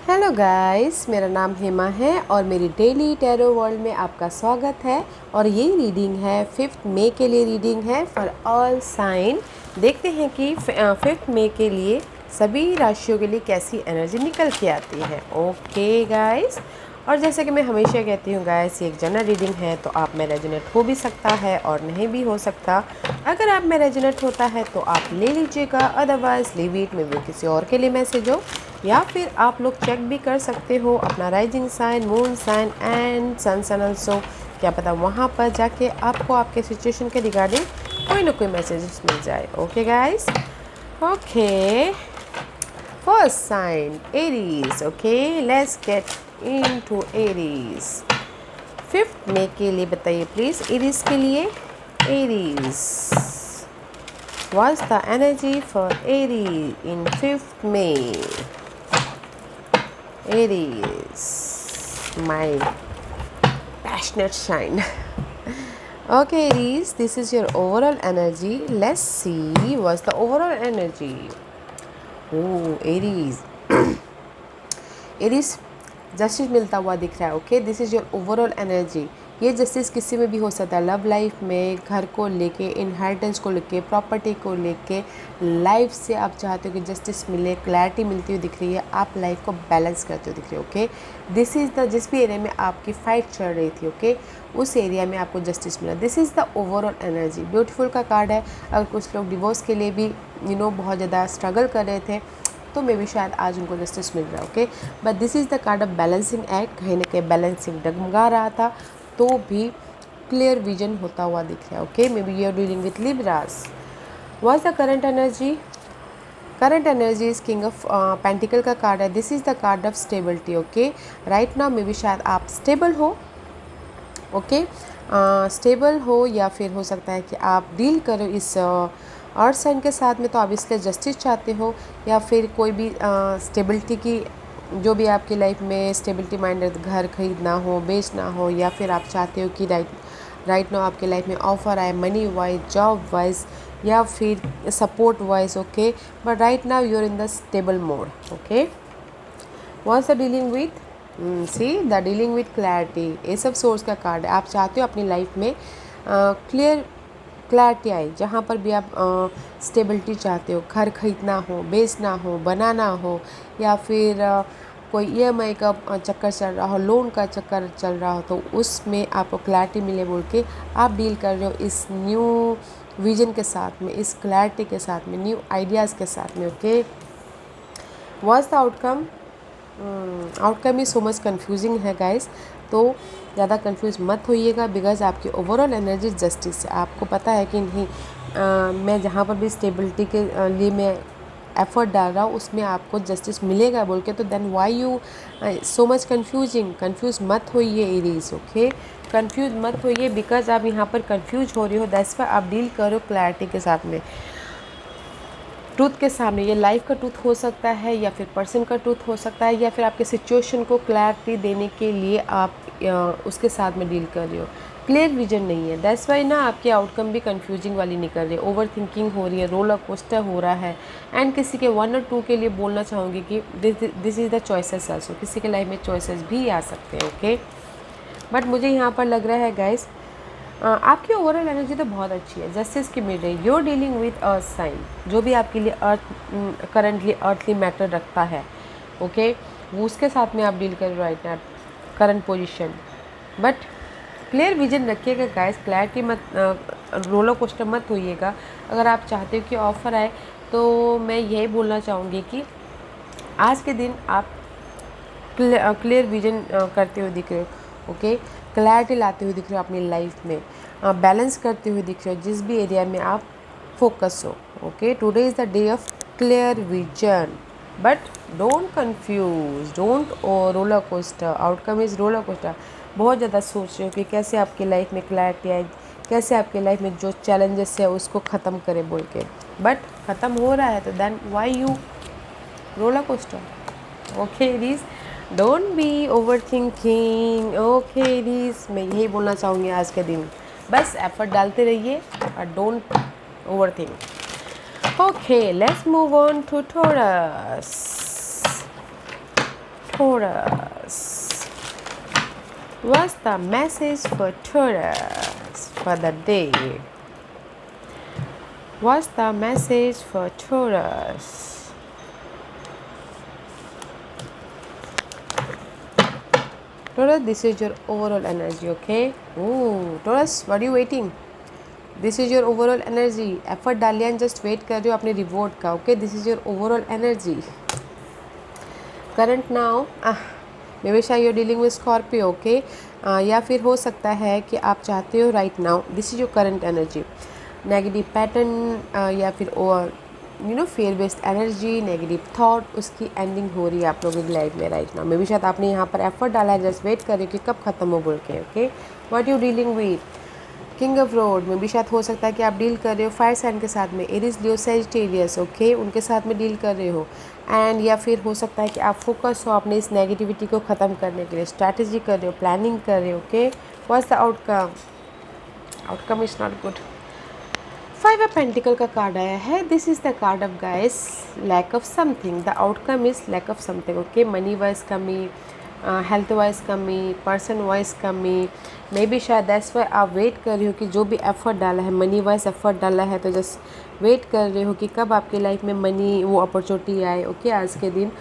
Hello guys, मेरा नाम हेमा है और मेरी डेली टैरो वर्ल्ड में आपका स्वागत है। और ये रीडिंग है 5 मई के लिए रीडिंग है फॉर ऑल साइन। देखते हैं कि 5 मई के लिए सभी राशियों के लिए कैसी एनर्जी निकल के आती है। ओके गाइस, और जैसे कि मैं हमेशा कहती हूँ गाइस, ये एक जनरल रीडिंग है तो आप में रेजोनेट हो भी सकता है और नहीं भी हो सकता। अगर आप में रेजोनेट होता है तो आप ले लीजिएगा, अदरवाइज लीव इट, में वो किसी और के लिए मैसेज हो। या फिर आप लोग चेक भी कर सकते हो अपना rising sign, moon sign and sun sign also. क्या पता वहाँ पर जाके आपको आपके सिचुएशन के रिगार्डिंग कोई ना कोई मैसेजेस मिल जाए। Okay guys, okay, first sign Aries. Okay, let's get into Aries. 5 मई के लिए बताइए प्लीज, एरीज के लिए। Aries, what's the energy for Aries in 5th May? Aries, my passionate sign. Okay, Aries, this is your overall energy. Let's see what's the overall energy. Oh, Aries. Aries justice मिलता हुआ दिख रहा है। Okay, this is your overall energy. ये justice किसी में भी हो सकता है, लव लाइफ में, घर को लेके, इनहेरिटेंस को लेके, प्रॉपर्टी को लेके, लाइफ से आप चाहते हो कि जस्टिस मिले, क्लैरिटी मिलती हुई दिख रही है, आप लाइफ को बैलेंस करते हुए दिख रहे हो। ओके, दिस इज़ द, जिस भी एरिया में आपकी फाइट चल रही थी, ओके, उस एरिया में आपको जस्टिस मिला। This is the overall energy. Beautiful का कार्ड है। अगर कुछ लोग डिवोर्स के लिए भी बहुत ज़्यादा स्ट्रगल कर रहे थे तो मे भी शायद आज उनको जस्टिस मिल रहा है। Okay, but this is the card of balancing act. कहीं ना कहीं बैलेंसिंग डगमगा रहा था तो भी क्लियर विजन होता हुआ दिख रहा है। Okay, may be you are dealing with Libras. What's the current energy? Current energy is king of pentacle का कार्ड है। This is the card of stability. Okay, right now may B शायद आप stable हो। Okay, stable हो या फिर हो सकता है कि आप डील करो इस अर्थ साइन के साथ में, तो आप इसलिए जस्टिस चाहते हो, या फिर कोई भी स्टेबिलिटी की, जो भी आपकी लाइफ में स्टेबिलिटी माइंडेड, घर खरीदना हो, बेचना हो, या फिर आप चाहते हो कि राइट नाउ आपके लाइफ में ऑफर आए मनी वाइज, जॉब वाइज, या फिर support wise. Okay, but right now you are in the stable mode. Okay, what's the dealing with? See the dealing with clarity. ये सब सोर्स का card है। आप चाहते हो अपनी लाइफ में क्लैरिटी आए, जहाँ पर भी आप स्टेबिलिटी चाहते हो, घर खरीदना हो, बेचना हो, बनाना हो, या फिर कोई ईएमआई का चक्कर चल रहा हो, लोन का चक्कर चल रहा हो, तो उसमें आपको क्लैरिटी मिले बोल के आप डील कर रहे हो इस न्यू विजन के साथ में, इस क्लैरिटी के साथ में, न्यू आइडियाज़ के साथ में। Okay, what's the outcome? Outcome he so much confusing है गाइस, तो ज़्यादा कंफ्यूज मत होइएगा, बिकॉज आपकी ओवरऑल एनर्जी जस्टिस है। आपको पता है कि नहीं, मैं जहाँ पर भी स्टेबिलिटी के लिए मैं एफर्ट डाल रहा हूँ उसमें आपको जस्टिस मिलेगा बोल के, तो then why you so much confuse मत होइए एरीज। ओके, कंफ्यूज मत होइए, बिकॉज आप यहाँ पर कंफ्यूज हो रही हो, दैट्स व्हाई आप डील करो क्लैरिटी के साथ में, ट्रूथ के सामने। ये लाइफ का ट्रूथ हो सकता है, या फिर पर्सन का ट्रूथ हो सकता है, या फिर आपके सिचुएशन को क्लैरिटी देने के लिए आप उसके साथ में डील कर रहे हो। क्लियर विजन नहीं है, दैट्स वाई ना आपकी आउटकम भी कंफ्यूजिंग वाली निकल रही है, ओवर थिंकिंग हो रही है, रोलर कोस्टर हो रहा है। एंड किसी के 1 और 2 के लिए बोलना चाहूँगी कि this is the choices also. किसी के लाइफ में चॉइसेस भी आ सकते हैं। ओके, बट मुझे यहाँ पर लग रहा है गाइस, आपकी ओवरऑल एनर्जी तो बहुत अच्छी है, जस्टिस की मिल रही है। Your dealing with earth sign, जो भी आपके लिए अर्थ करंटली अर्थली मैटर रखता है, ओके, वो उसके साथ में आप डील कर रहे हो right now, current position. But clear vision रखिएगा गाइस, क्लैरिटी मत, रोलर कोस्टर मत होइएगा। अगर आप चाहते हो कि ऑफ़र आए, तो मैं यही बोलना चाहूँगी कि आज के दिन आप क्लियर विजन करते हुए दिख रहे हो। ओके, क्लैरिटी लाते हुए दिख रहे हो अपनी लाइफ में, बैलेंस करते हुए दिख रहे हो जिस भी एरिया में आप फोकस हो। Okay, today is the day of clear vision, but don't confuse, don't roller coaster. Outcome is roller coaster. बहुत ज़्यादा सोच रहे हो कि कैसे आपकी लाइफ में क्लैरिटी आए, कैसे आपकी लाइफ में जो चैलेंजेस है उसको ख़त्म करें बोल के, बट ख़त्म हो रहा है, तो then why you roller coaster? Okay Aries, don't be over thinking. Okay Aries, मैं यही बोलना चाहूँगी आज के दिन, बस एफर्ट डालते रहिए और don't over think. Okay, let's move on to Taurus. Taurus. What's the message for Taurus for the day? What's the message for Taurus? Taurus, this is your overall energy, okay? Oh, Taurus, what are you waiting? This is your overall energy. Effort डालिए and just wait कर रहे हो अपने reward का, okay? This is your overall energy. Current now, maybe you're dealing with Scorpio, okay? या फिर हो सकता है कि आप चाहते हो right now. This is your current energy. Negative pattern या फिर fair based energy, negative thought, उसकी एंडिंग हो रही है आप लोगों की लाइफ में राइट नाउ। मे बी शायद आपने यहाँ पर एफर्ट डाला है, जस्ट वेट कर रहे हो कि कब खत्म हो बोल के, okay? What you dealing with king of road में भी शायद हो सकता है कि आप डील कर रहे हो फायर साइन के साथ में, एरीज, लियो, सैजिटेरियस, ओके? उनके साथ में डील कर रहे हो। एंड या फिर हो सकता है कि आप फोकस हो अपने इस नेगेटिविटी को ख़त्म करने के लिए, स्ट्रैटेजी कर रहे हो, प्लानिंग कर रहे हो, okay? What's the outcome? Outcome is not good. 5 of pentacle का कार्ड आया है। This is the card of guys lack of something. The outcome is lack of something, okay? Money wise कमी, हेल्थ वाइज कमी, person wise कमी। May B शायद that's why आप wait कर रहे हो कि जो भी एफर्ट डाला है, मनी वाइज एफर्ट डाला है, तो जस्ट वेट कर रहे हो कि कब आपकी लाइफ में मनी वो अपॉर्चुनिटी आए, ओके? आज के दिन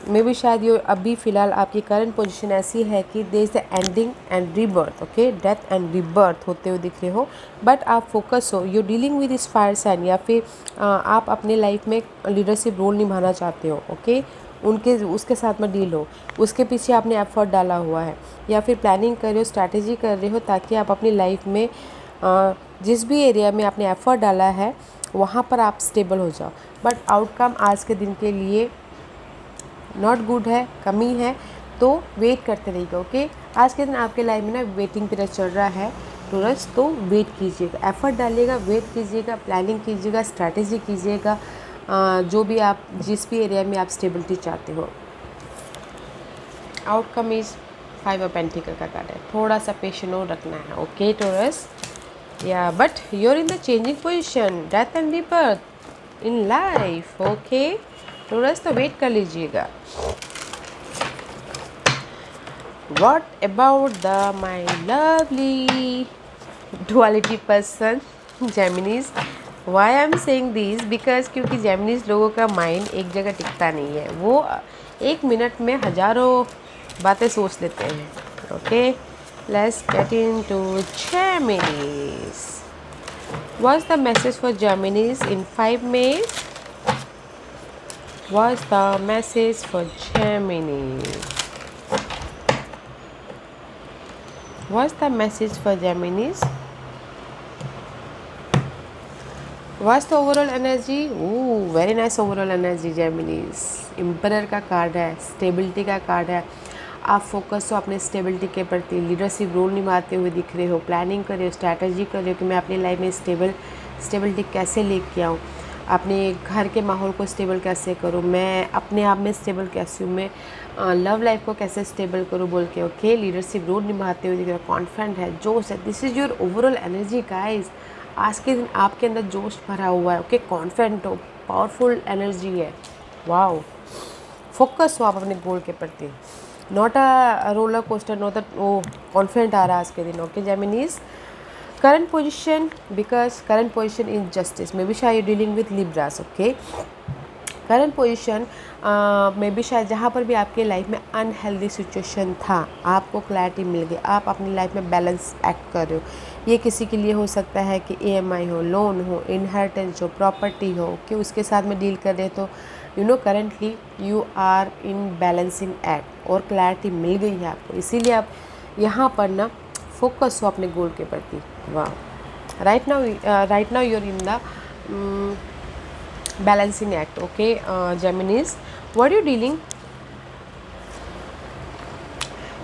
मे बी शायद ये अभी फ़िलहाल आपकी करंट पोजीशन ऐसी है कि there is the ending and rebirth, okay? Death and rebirth होते हुए दिख रहे हो, बट आप फोकस हो, you dealing with this fire sign, या फिर आप अपने लाइफ में लीडरशिप रोल निभाना चाहते हो, ओके? उसके साथ में डील हो, उसके पीछे आपने एफर्ट डाला हुआ है, या फिर प्लानिंग कर रहे हो, स्ट्रैटेजी कर रहे हो, ताकि आप अपनी लाइफ में जिस भी एरिया में आपने एफर्ट डाला है वहाँ पर आप स्टेबल हो जाओ। बट आउटकम आज के दिन के लिए नॉट गुड है, कमी है, तो वेट करते रहिएगा, ओके? आज के दिन आपके लाइफ में ना वेटिंग पीरियड चल रहा है टूरस, तो वेट कीजिएगा, एफर्ट डालिएगा, वेट कीजिएगा, प्लानिंग कीजिएगा, स्ट्रैटेजी कीजिएगा, जो भी आप जिस भी एरिया में आप स्टेबिलिटी चाहते हो। आउटकम इज़ 5 ऑफ पेंटिकल का कार्ड है। थोड़ा सा पेशेंस रखना है, ओके टूरस? या but you're in the changing position, death and rebirth in life, okay Taurus? तो वेट कर लीजिएगा। What about my lovely duality person Geminis? Why I'm saying this? Because क्योंकि Geminis लोगों का माइंड एक जगह टिकता नहीं है, वो 1 मिनट में हज़ारों बातें सोच लेते हैं, okay? Let's get into Geminis. What's the message for Geminis in 5 minutes? What's the message for Geminis? What's the message for Geminis? What's the overall energy? Ooh, very nice overall energy Geminis. Emperor का card है, stability का card है। आप focus हो अपने stability के प्रति, leadership role निभाते हुए दिख रहे हो, प्लानिंग कर रहे हो, स्ट्रैटेजी कर रहे हो कि मैं अपनी लाइफ में स्टेबिलिटी कैसे लेके आऊँ, अपने घर के माहौल को स्टेबल कैसे करूँ, मैं अपने आप में स्टेबल कैसे हूँ, मैं लव लाइफ को कैसे स्टेबल करूँ बोल के, ओके? लीडरशिप रोल निभाते हुए दिख रहा है, कॉन्फिडेंट है, जोश है। This is your overall energy guys. आज के दिन आपके अंदर जोश भरा हुआ है, ओके? कॉन्फिडेंट हो, पावरफुल एनर्जी है, वाओ। फोकस हो आप अपने गोल के प्रति, not a roller coaster, not वो कॉन्फिडेंट आ रहा है आज के दिन, okay Geminis? Current position, because current position is justice. Maybe शायद you're dealing with Libras, okay? Current position में भी शायद जहाँ पर भी आपके लाइफ में अनहेल्दी सिचुएशन था, आपको क्लैरिटी मिल गई, आप अपनी लाइफ में बैलेंस एक्ट कर रहे हो। ये किसी के लिए हो सकता है कि EMI हो, लोन हो, इनहेरिटेंस हो, प्रॉपर्टी हो, कि उसके साथ में डील कर रहे, तो currently you are in balancing act और क्लैरिटी मिल गई है आपको, इसीलिए आप यहाँ पर ना फोकस हो अपने गोल के प्रति। वाह, right now you're in the balancing act, okay? Geminis, what are you dealing?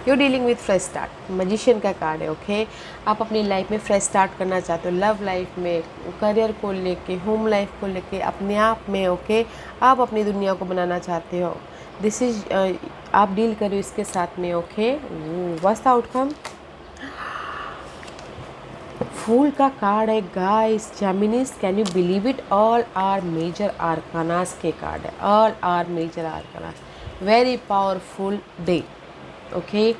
You're dealing with fresh start. Magician का कार्ड है, ओके? आप अपनी लाइफ में फ्रेश स्टार्ट करना चाहते हो, लव लाइफ में, करियर को लेके, होम लाइफ को लेके, अपने आप में, ओके? आप अपनी दुनिया को बनाना चाहते हो। दिस इज आप डील करो इसके साथ में, okay? What's the outcome? Fool का कार्ड है guys. Geminis, can you believe it? All are major arcanas के कार्ड है, all are major arcanas. Very powerful day. Okay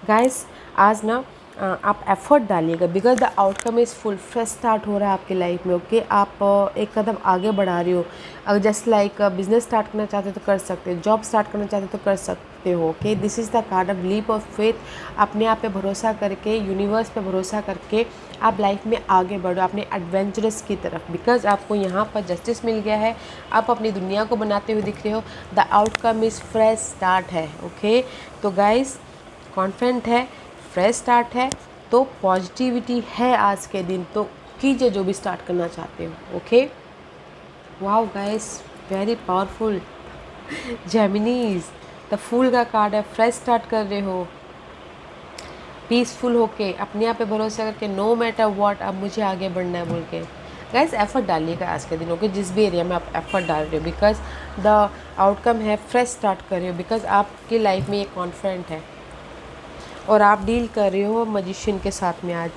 guys, आज ना आप एफर्ट डालिएगा, because the outcome is fool fresh start हो रहा है आपकी लाइफ में। ओके आप एक कदम आगे बढ़ा रहे हो। अगर जस्ट लाइक बिजनेस स्टार्ट करना चाहते हो तो कर सकते हो, जॉब स्टार्ट करना चाहते हो तो कर सकते हो। Okay this is the card of leap of faith. अपने आप पे भरोसा करके, यूनिवर्स पे भरोसा करके आप लाइफ में आगे बढ़ो अपने एडवेंचरस की तरफ, बिकॉज आपको यहाँ पर जस्टिस मिल गया है। आप अपनी दुनिया को बनाते हुए दिख रहे हो। The outcome is fresh start है। ओके तो गाइस, कॉन्फिडेंट है, फ्रेश स्टार्ट है, तो पॉजिटिविटी है आज के दिन, तो कीजिए जो भी स्टार्ट करना चाहते हो। Okay wow guys, very powerful. Geminis, the fool का कार्ड है, फ्रेश स्टार्ट कर रहे हो, पीसफुल होके, अपने आप पे भरोसा करके, नो मैटर व्हाट अब मुझे आगे बढ़ना है बोल के। गाइस एफर्ट डालिएगा आज के दिन। ओके जिस भी एरिया में आप एफर्ट डाल रहे हो, बिकॉज द आउटकम है फ्रेश स्टार्ट कर रहे हो, बिकॉज आपकी लाइफ में ये कॉन्फिडेंट है और आप डील कर रहे हो मजिशियन के साथ में। आज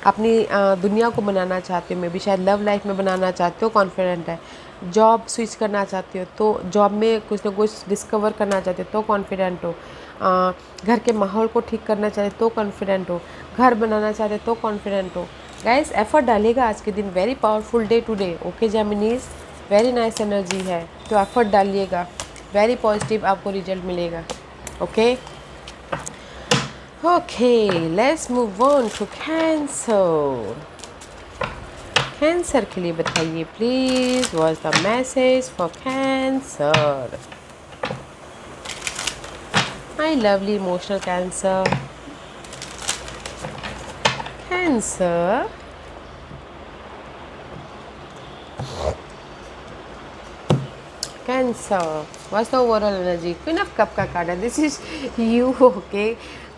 अपनी दुनिया को बनाना चाहते हो, मे भी शायद लव लाइफ में बनाना चाहते हो, कॉन्फिडेंट है। जॉब स्विच करना चाहते हो तो जॉब में कुछ ना कुछ डिस्कवर करना चाहते हो तो कॉन्फिडेंट हो। घर के माहौल को ठीक करना चाहते हो तो कॉन्फिडेंट हो। घर बनाना चाहते हो तो कॉन्फिडेंट हो। गाइस एफर्ट डालिएगा आज के दिन। Very powerful day today. Okay Geminis, very nice energy है, तो एफर्ट डालिएगा, वेरी पॉजिटिव आपको रिजल्ट मिलेगा। Okay Okay, let's move on to Cancer. Cancer के लिए बताइए please, what's the message for Cancer? My lovely emotional Cancer. Cancer. Cancer. What's the overall energy? Queen of Cup का card है. This is you. Okay.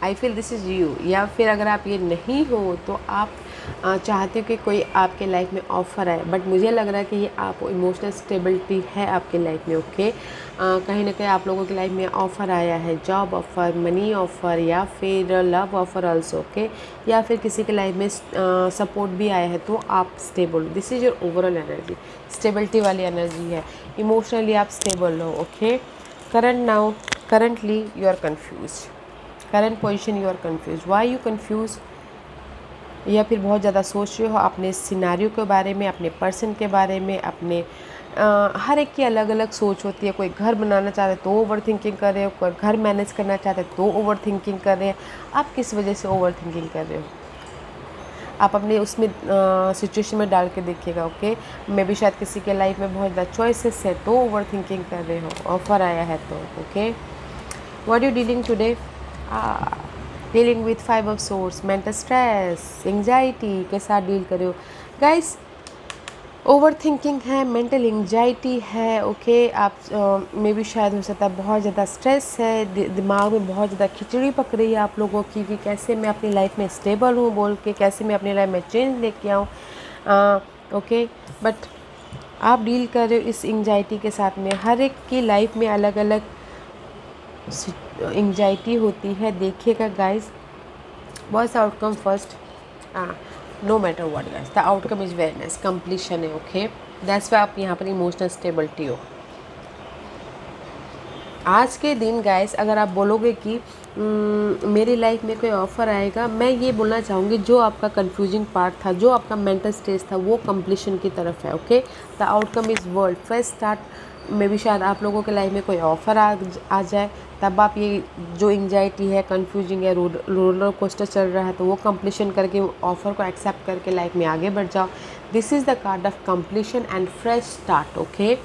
I feel this is you. या फिर अगर आप ये नहीं हो तो आप चाहते हो कि कोई आपके लाइफ में ऑफ़र आए, बट मुझे लग रहा है कि ये आप इमोशनल स्टेबिलिटी है आपके लाइफ में। ओके कहीं ना कहीं आप लोगों की लाइफ में ऑफ़र आया है, जॉब ऑफ़र, मनी ऑफ़र, या फिर लव ऑफ़र ऑल्सो। ओके या फिर किसी के लाइफ में सपोर्ट भी आया है, तो आप स्टेबल हो। This is your overall energy, stability वाली एनर्जी है। इमोशनली आप स्टेबल हो। Okay currently you are confuse, current position you are confuse. Why you confuse? या फिर बहुत ज़्यादा सोच रहे हो अपने सिनारियो के बारे में, अपने पर्सन के बारे में, अपने हर एक की अलग अलग सोच होती है। कोई घर बनाना चाहते तो ओवर थिंकिंग कर रहे हो, कोई घर मैनेज करना चाहते तो ओवर थिंकिंग कर रहे हैं। आप किस वजह से ओवर थिंकिंग कर रहे हो? आप अपने उसमें सिचुएशन में डाल के देखिएगा। ओके मे भी शायद किसी के लाइफ में बहुत ज़्यादा चॉइसेस है तो ओवर थिंकिंग कर रहे हो, ऑफर आया है तो। Okay what you dealing today? Dealing with 5 of source, mental stress, anxiety के साथ डील कर रहे हो। गाइस ओवर थिंकिंग है, मेंटल एंजाइटी है। ओके आप में भी शायद हो सकता है बहुत ज़्यादा स्ट्रेस है, दिमाग में बहुत ज़्यादा खिचड़ी पक रही है आप लोगों की कि कैसे मैं अपनी लाइफ में स्टेबल हूँ बोल के, कैसे मैं अपनी लाइफ में चेंज लेके आऊँ। ओके बट आप डील कर रहे हो इस एंजाइटी के साथ में। हर एक की लाइफ में अलग अलग एंजाइटी होती है। देखिएगा guys, what's outcome first? No matter what guys, the outcome is very nice, completion है। ओके दैट्स वाई आप यहाँ पर इमोशनल स्टेबिलिटी हो। आज के दिन गाइस अगर आप बोलोगे कि मेरी लाइफ में कोई ऑफ़र आएगा, मैं ये बोलना चाहूँगी जो आपका कंफ्यूजिंग पार्ट था, जो आपका मेंटल स्टेज था, वो कंप्लीशन की तरफ है। Okay the outcome is world first start. में भी शायद आप लोगों के लाइफ में कोई ऑफ़र आ जाए, तब आप ये जो एंजाइटी है, कंफ्यूजिंग है, रोलर कोस्टर चल रहा है, तो वो कंप्लीशन करके ऑफ़र को एक्सेप्ट करके लाइफ में आगे बढ़ जाओ। This is the card of completion and fresh start. Okay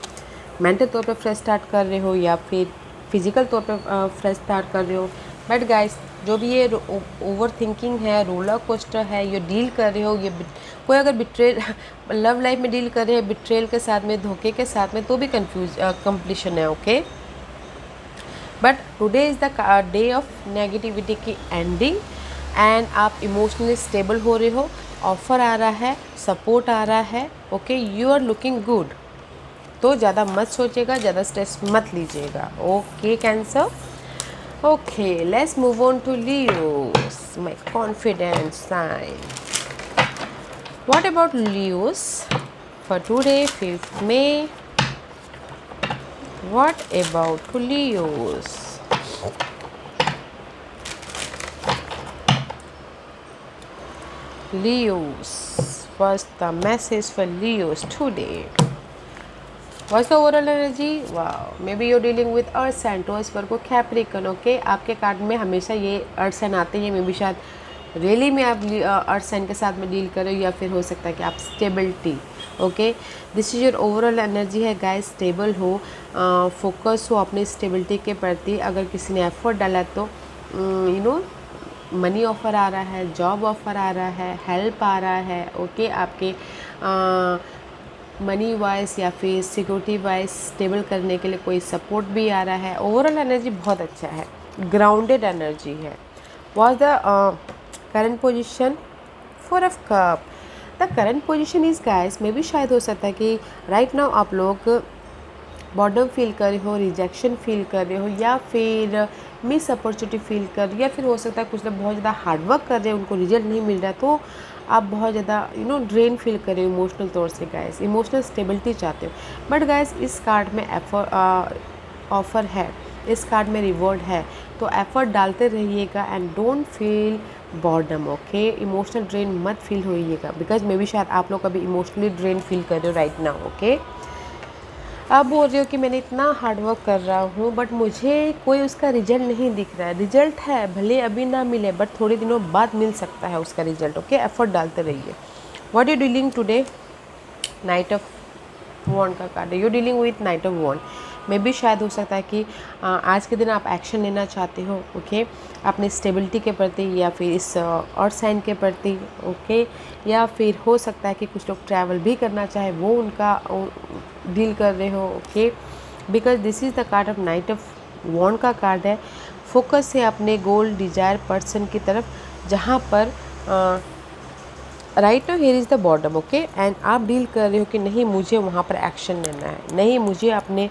mental तौर पे फ्रेश स्टार्ट कर रहे हो या फिर फिज़िकल तौर पे फ्रेश स्टार्ट कर रहे हो। बट गाइस जो भी ये ओवर थिंकिंग है, रोलर कोस्टर है, ये डील कर रहे हो, ये कोई अगर बिट्रेल लव लाइफ में डील कर रहे हैं बिट्रेल के साथ में, धोखे के साथ में, तो भी कंप्लीशन है। Okay but today is the day of negativity की एंडिंग एंड आप इमोशनली स्टेबल हो रहे हो। ऑफ़र आ रहा है, सपोर्ट आ रहा है। Okay you are looking good, तो ज़्यादा मत सोचिएगा, ज़्यादा स्ट्रेस मत लीजिएगा। Okay cancer. Okay let's move on to Leos, my confident sign. What about Leos for today 5th May? What about Leos? Leos. What's the message for Leos today? What's the overall energy? Wow. Maybe you're dealing with Earth sign, Taurus, Virgo, Capricorn. Okay, आपके card में हमेशा ये अर्थ sign आते हैं। May be शायद really में आप अर्थ sign के साथ में डील कर रहे हो, या फिर हो सकता है कि आप stability. Okay, this is your overall energy है गाइस। स्टेबल हो, फोकस हो अपनी स्टेबिलिटी के प्रति। अगर किसी ने एफर्ट डाला तो मनी ऑफ़र आ रहा है, जॉब ऑफ़र आ रहा है, हेल्प आ रहा है। ओके, आपके मनी वाइज या फिर सिक्योरिटी वाइज स्टेबल करने के लिए कोई सपोर्ट भी आ रहा है। ओवरऑल एनर्जी बहुत अच्छा है, ग्राउंडेड एनर्जी है। Was the current position? 4 of cup. The current position is guys, में भी शायद हो सकता है कि राइट नाउ आप लोग बॉर्डम फील कर रहे हो, रिजेक्शन फील कर रहे हो, या फिर मिस अपॉर्चुनिटी फील कर रहे हो, या फिर हो सकता है कुछ लोग बहुत ज़्यादा हार्डवर्क कर रहे हैं, उनको रिजल्ट नहीं मिल रहा, तो आप बहुत ज़्यादा ड्रेन फील कर रहे हो इमोशनल तौर से गाइस। इमोशनल स्टेबिलिटी चाहते हो, बट गाइस इस कार्ड में ऑफ़र है, इस कार्ड में रिवॉर्ड है, तो एफर्ट डालते रहिएगा and don't feel boredom. Okay, emotional drain मत फील होइएगा, बिकॉज मे बी शायद आप लोग अभी इमोशनली ड्रेन फील कर रहे हो राइट नाउ। ओके, आप बोल रहे हो कि मैंने इतना हार्डवर्क कर रहा हूँ बट मुझे कोई उसका रिजल्ट नहीं दिख रहा है। रिजल्ट है, भले अभी ना मिले बट थोड़े दिनों बाद मिल सकता है उसका रिजल्ट। ओके, एफर्ट डालते रहिए। What you dealing today? Knight of wand का कार्ड है। You dealing with knight of wand. में भी शायद हो सकता है कि आज के दिन आप एक्शन लेना चाहते हो। ओके, अपनी स्टेबिलिटी के प्रति या फिर इस अर्थ साइन के प्रति। ओके, या फिर हो सकता है कि कुछ लोग ट्रैवल भी करना चाहे, वो उनका डील कर रहे हो। Okay, because this is the card of knight of wand का कार्ड है। फोकस है अपने गोल डिजायर पर्सन की तरफ, जहाँ पर right now here is the boredom. Okay, and आप डील कर रहे हो कि नहीं मुझे वहाँ पर एक्शन लेना है, नहीं मुझे अपने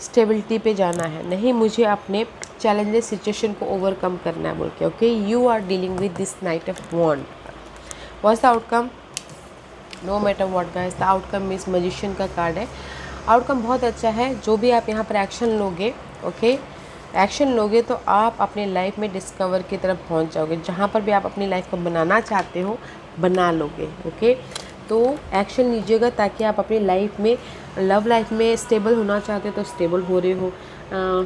स्टेबिलिटी पे जाना है, नहीं मुझे अपने चैलेंजेस सिचुएशन को ओवरकम करना है बोल के। Okay, you are dealing with this knight of wand. What's the outcome? No matter what guys, the outcome is magician का कार्ड है। आउटकम बहुत अच्छा है। जो भी आप यहाँ पर एक्शन लोगे, ओके, एक्शन लोगे तो आप अपने लाइफ में डिस्कवर की तरफ पहुँच जाओगे। जहाँ पर भी आप अपनी लाइफ को बनाना चाहते हो बना लोगे। ओके, तो एक्शन लीजिएगा ताकि आप अपनी लाइफ में, लव लाइफ में स्टेबल होना चाहते हो तो स्टेबल हो रहे हो,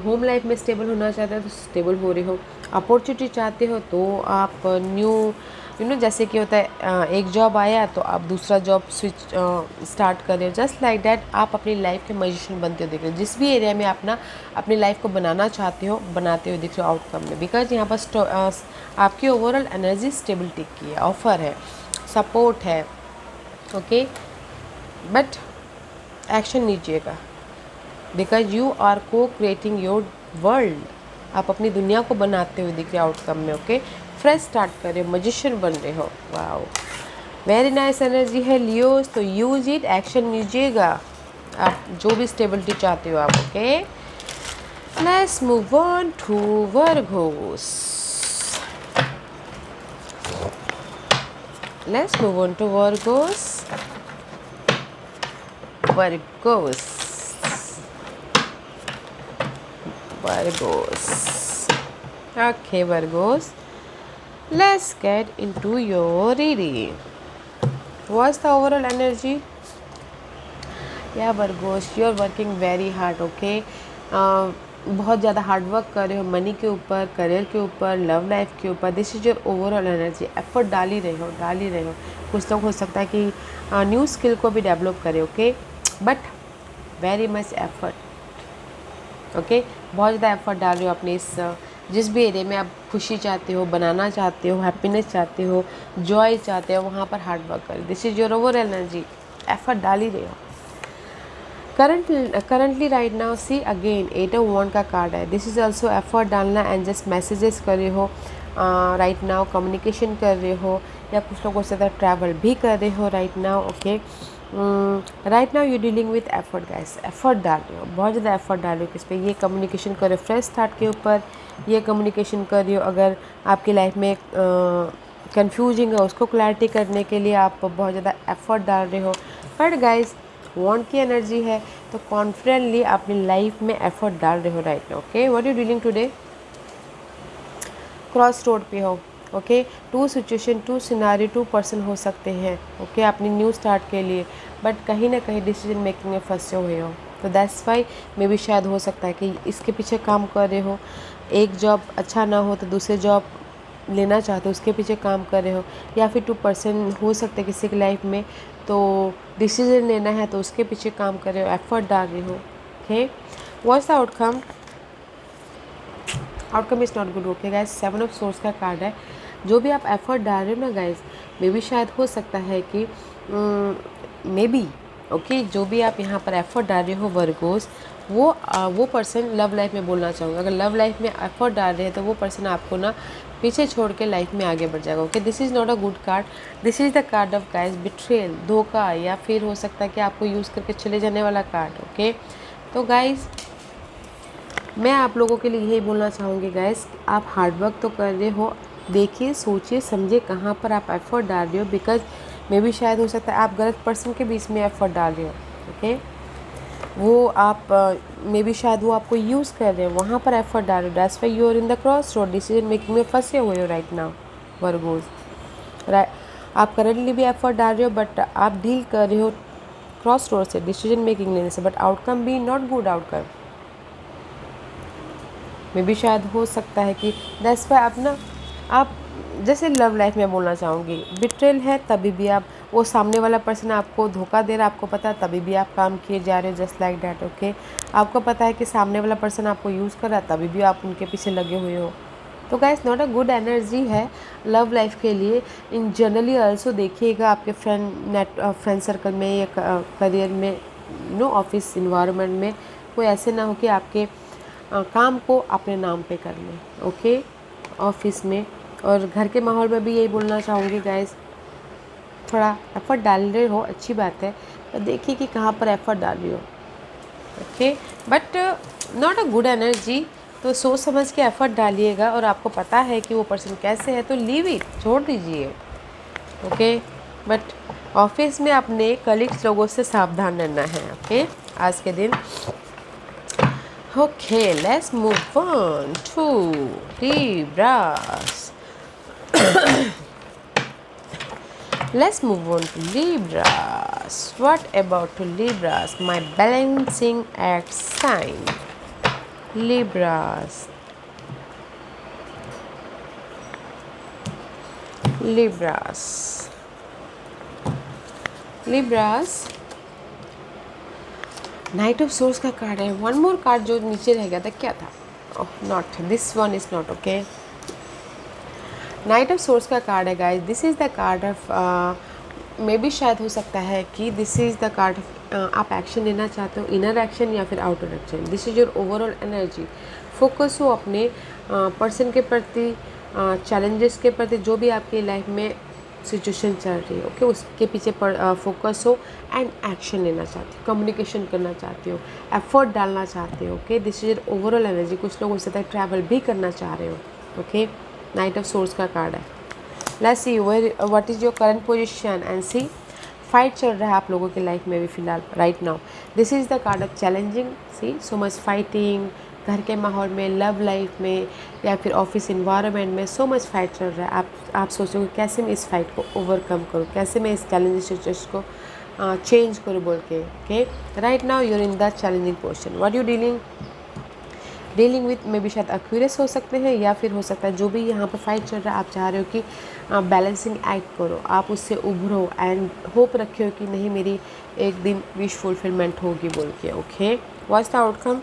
होम लाइफ में स्टेबल होना चाहते हो तो स्टेबल हो रहे हो, अपॉर्चुनिटी चाहते हो तो आप न्यू जैसे कि होता है एक जॉब आया तो आप दूसरा जॉब स्विच स्टार्ट कर रहे हो। जस्ट लाइक दैट आप अपनी लाइफ के मैजिशियन बनते हो दिख रहे हो। जिस भी एरिया में अपनी लाइफ को बनाना चाहते हो बनाते हो दिख रहे हो आउटकम में, बिकॉज यहाँ पर आपकी ओवरऑल एनर्जी स्टेबिलिटी की है, ऑफर है, सपोर्ट है। ओके, बट एक्शन लीजिएगा बिकॉज यू आर को क्रिएटिंग योर वर्ल्ड। आप अपनी दुनिया को बनाते हुए दिख रहे हो आउटकम में। ओके, फ्रेश स्टार्ट कर रहे हो, मैजिशियन बन रहे हो। वाओ, वेरी नाइस एनर्जी है लियोस, तो यूज इट, एक्शन लीजिएगा आप जो भी स्टेबिलिटी चाहते हो आप। Okay, let's move on to Virgos. Let's move on to Virgos. Virgos. Okay, Virgos. Let's get into your reading. What's the overall energy? Yeah, Virgos, you're working very hard. Okay. बहुत ज़्यादा hard work कर रहे हो money के ऊपर, career के ऊपर, love life के ऊपर। This is your overall energy. Effort डाल ही रहे हो। कुछ लोग हो सकता है कि न्यू स्किल को भी डेवलप करें। Okay, but very much effort. Okay, बहुत ज़्यादा एफर्ट डाल रहे हो अपने इस जिस भी एरिया में आप खुशी चाहते हो, बनाना चाहते हो, हैप्पीनेस चाहते हो, जॉय चाहते हो, वहाँ पर हार्डवर्क करें। This is your overall energy. Effort डाल ही रहे हो। Currently right now see again 8 of wand का कार्ड है। दिस इज़ ऑल्सो एफर्ट डालना एंड जस्ट मैसेजेस कर रहे हो राइट नाउ, कम्युनिकेशन कर रहे हो, या कुछ लोगों से ज़्यादा ट्रैवल भी कर रहे हो right now. Okay, right now you dealing with effort guys. Effort डाल रहे हो, बहुत ज़्यादा एफर्ट डाल रहे हो किस पे, ये कम्युनिकेशन कर रहे हो फ्रेश स्टार्ट के ऊपर, ये कम्युनिकेशन कर रहे हो अगर आपकी लाइफ में कन्फ्यूजिंग है उसको क्लैरिटी करने के लिए आप बहुत ज़्यादा एफर्ट डाल रहे हो। बट गाइस वॉन्ड की एनर्जी है, तो कॉन्फिडेंटली अपनी लाइफ में एफर्ट डाल रहे हो right now. Okay, what you dealing today? Cross road पे हो। ओके, 2 सिचुएशन, 2 सिनारी, 2 पर्सन हो सकते हैं। ओके, अपनी न्यू स्टार्ट के लिए, बट कहीं ना कहीं डिसीजन मेकिंग में फंसे हुए हो। तो दैट्स वाई मे भी शायद हो सकता है कि इसके पीछे काम कर रहे हो, एक जॉब अच्छा ना हो तो दूसरे जॉब लेना चाहते हो, उसके पीछे काम कर रहे हो, या फिर 2 पर्सन हो सकते हैं किसी की लाइफ में, तो डिसीजन लेना है तो उसके पीछे काम कर रहे हो, एफर्ट डाल रहे हो। Okay, what's the outcome? Outcome is not good. Okay guys, 7 of swords का कार्ड है। जो भी आप एफर्ट डाल रहे हो ना गाइज, मे बी शायद हो सकता है कि मे बी ओके, जो भी आप यहाँ पर एफर्ट डाल रहे हो वर्गोस, वो पर्सन लव लाइफ में बोलना चाहूँगा, अगर लव लाइफ में एफर्ट डाल रहे हैं तो वो पर्सन आपको ना पीछे छोड़ के लाइफ में आगे बढ़ जाएगा। Okay, this is not a good card, this is the card of guys betrayal, धोखा, या फिर हो सकता है कि आपको यूज़ करके चले जाने वाला कार्ड। ओके, तो गाइज मैं आप लोगों के लिए यही बोलना चाहूँगी गाइस, आप हार्डवर्क तो कर रहे हो, देखिए सोचिए समझिए कहाँ पर आप एफर्ट डाल रहे हो, बिकॉज मे भी शायद हो सकता है आप गलत पर्सन के बीच में एफर्ट डाल रहे हो। ओके, वो आप मे भी शायद वो आपको यूज़ कर रहे हो, वहाँ पर एफर्ट डाल रहे हो। That's why you are in the cross road, decision making में फंसे हुए हो राइट नाउ वर्गोज। आप करंटली भी एफर्ट डाल रहे हो, बट आप डील कर रहे हो क्रॉस रोड से, डिसीजन मेकिंग लेने से, बट आउटकम भी नॉट गुड आउटकम। मे भी शायद हो सकता है कि दैट्स वाई आप ना, आप जैसे लव लाइफ में बोलना चाहूँगी, बिट्रेल है तभी भी आप, वो सामने वाला पर्सन आपको धोखा दे रहा है, आपको पता है, तभी भी आप काम किए जा रहे हो जस्ट लाइक डैट। ओके, आपको पता है कि सामने वाला पर्सन आपको यूज़ कर रहा है, तभी भी आप उनके पीछे लगे हुए हो। तो guys, not a good energy है लव लाइफ के लिए। इन जनरली ऑल्सो देखिएगा आपके फ्रेंड सर्कल में या करियर में, ऑफिस इन्वायरमेंट में, कोई ऐसे ना हो कि आपके काम को अपने नाम पे कर लें। ओके, ऑफिस में और घर के माहौल में भी यही बोलना चाहूँगी गाइस, थोड़ा एफर्ट डाल रहे हो अच्छी बात है, पर देखिए कि कहाँ पर एफर्ट डाल रही हो। Okay, but not a good energy, तो सोच समझ के एफर्ट डालिएगा, और आपको पता है कि वो पर्सन कैसे है तो लीव इट, छोड़ दीजिए। ओके, बट ऑफिस में अपने कलीग्स लोगों से सावधान रहना है। ओके, आज के दिन। Okay, let's move on to Libras. Let's move on to Libras. What about to Libras? My balancing act sign. Libras. Libras. Libras. Knight of swords का कार्ड है। वन मोर कार्ड जो नीचे रह गया था, क्या था? Oh, not this one is not okay. Knight of swords का कार्ड है guys, this is the card of, may be शायद हो सकता है कि this is the card of, आप एक्शन लेना चाहते हो, इनर एक्शन या फिर outer action. This is your overall energy. Focus हो अपने पर्सन के प्रति, चैलेंजेस के प्रति, जो भी आपकी लाइफ में सिचुएशन चल रही है। ओके, उसके पीछे फोकस हो एंड एक्शन लेना चाहते हो, कम्युनिकेशन करना चाहते हो, एफर्ट डालना चाहते हो। Okay, this is overall energy. कुछ लोग उससे तक ट्रैवल भी करना चाह रहे हो। ओके, नाइट ऑफ सोर्स का कार्ड है। Let's see what is your current position and see, fight चल रहा है आप लोगों की लाइफ में भी फिलहाल right now. This is the card of challenging, see so much fighting, घर के माहौल में, लव लाइफ में, या फिर ऑफिस इन्वायरमेंट में सो मच फाइट चल रहा है। आप सोचोगे कैसे मैं इस फाइट को ओवरकम करूँ, कैसे मैं इस चैलेंजिंग सिचुएशन को चेंज करूँ बोल के। Okay, right now you're in the challenging portion. What you dealing with, may be शायद एक्यूरेस हो सकते हैं, या फिर हो सकता है जो भी यहाँ पर फाइट चल रहा है, आप चाह रहे हो कि बैलेंसिंग एक्ट करो, आप उससे उभरो एंड होप रखे हो कि नहीं मेरी एक दिन विश फुलफिलमेंट होगी बोल के। Okay, what's the outcome?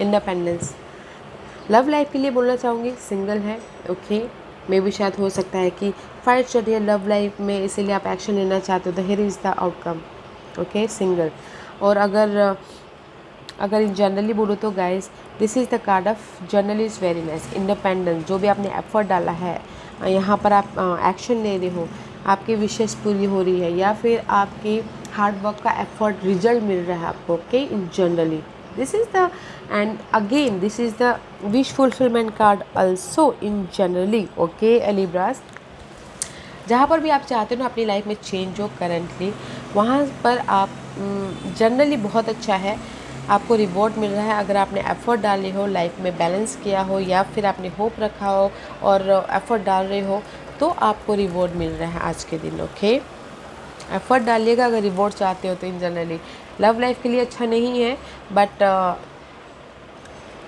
Independence. Love life के लिए बोलना चाहूँगी, सिंगल है। ओके, मे भी शायद हो सकता है कि फाइट चल रही है लव लाइफ में, इसीलिए आप एक्शन लेना चाहते हो, the here is the outcome. Okay, single. और अगर इन जनरली बोलो तो guys, this is the card of general is very nice, independence. जो भी आपने एफर्ट डाला है, यहाँ पर आप एक्शन ले रहे हो, आपकी विशेष पूरी हो रही है, या फिर आपकी हार्डवर्क का एफर्ट रिजल्ट मिल रहा है आपको। Okay, in generally this is the, and again this is the wish fulfilment card also in generally. Okay Libras, जहाँ पर भी आप चाहते हो ना अपनी लाइफ में चेंज हो करंटली, वहाँ पर आप जनरली बहुत अच्छा है, आपको रिवॉर्ड मिल रहा है अगर आपने एफ़र्ट डाले हो, लाइफ में बैलेंस किया हो, या फिर आपने होप रखा हो और एफ़र्ट डाल रहे हो, तो आपको रिवॉर्ड मिल रहा है आज के दिन। ओके, एफ़र्ट डालिएगा अगर रिवॉर्ड चाहते हो तो। इन जनरली लव लाइफ के लिए अच्छा नहीं है, बट